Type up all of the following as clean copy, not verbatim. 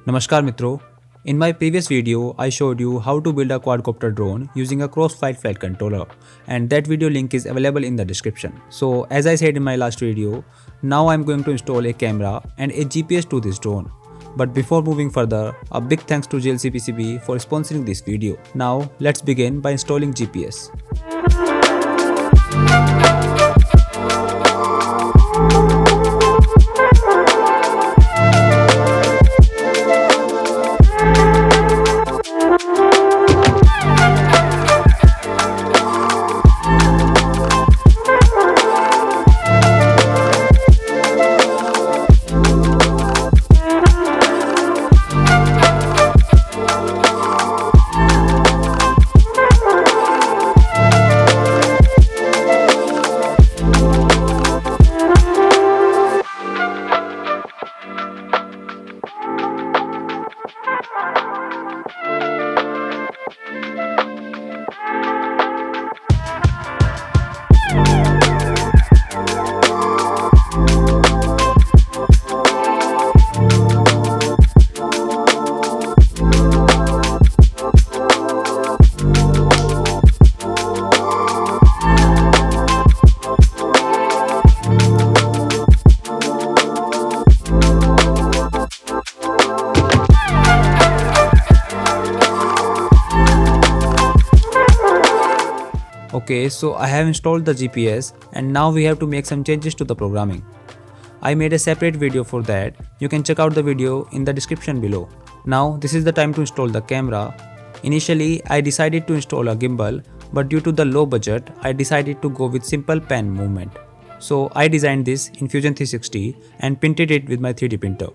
Namaskar Mitro. In my previous video, I showed you how to build a quadcopter drone using a CrossFlight flight controller, and that video link is available in the description. So as I said in my last video, now I'm going to install a camera and a GPS to this drone. But before moving further, a big thanks to JLC PCB for sponsoring this video. Now let's begin by installing GPS. Okay, so I have installed the GPS and now we have to make some changes to the programming. I made a separate video for that. You can check out the video in the description below. Now this is the time to install the camera. Initially I decided to install a gimbal, but due to the low budget I decided to go with simple pen movement. So I designed this in Fusion 360 and printed it with my 3D printer.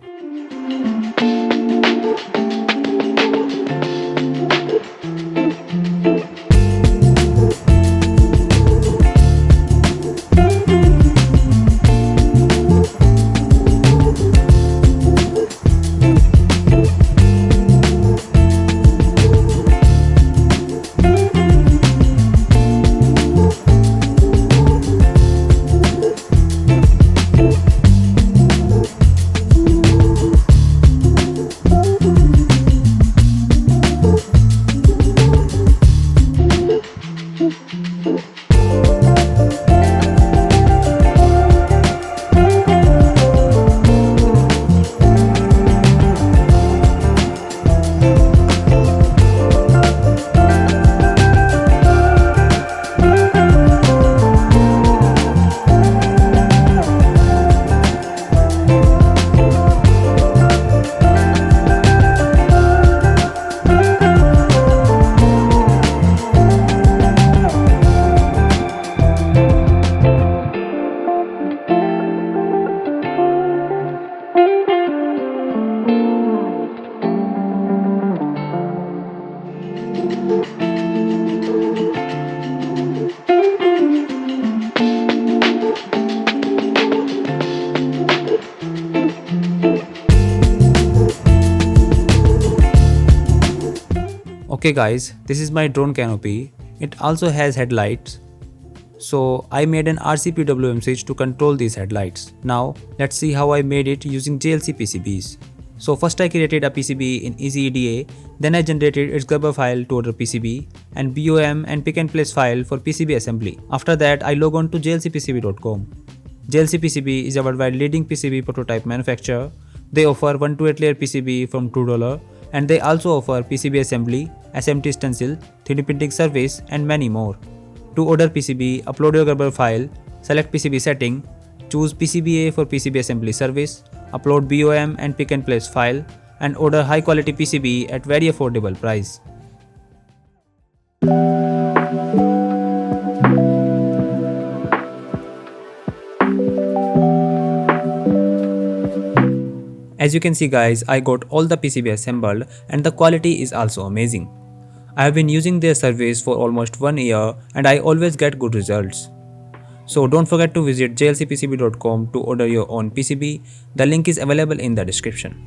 Okay guys, this is my drone canopy. It also has headlights. So I made an RCPWM switch to control these headlights. Now let's see how I made it using JLC PCBs. So first I created a PCB in EasyEDA, then I generated its Gerber file to order PCB and BOM and pick and place file for PCB assembly. After that I log on to jlcpcb.com. JLC PCB is a worldwide leading PCB prototype manufacturer. They offer 1 to 8 layer PCB from $2 and they also offer PCB assembly, SMT stencil, 3D printing service and many more. To order PCB, upload your Gerber file, select PCB setting, choose PCBA for PCB assembly service, upload BOM and pick and place file and order high quality PCB at very affordable price. As you can see guys, I got all the PCB assembled and the quality is also amazing. I have been using their service for almost 1 year and I always get good results. So don't forget to visit jlcpcb.com to order your own PCB. The link is available in the description.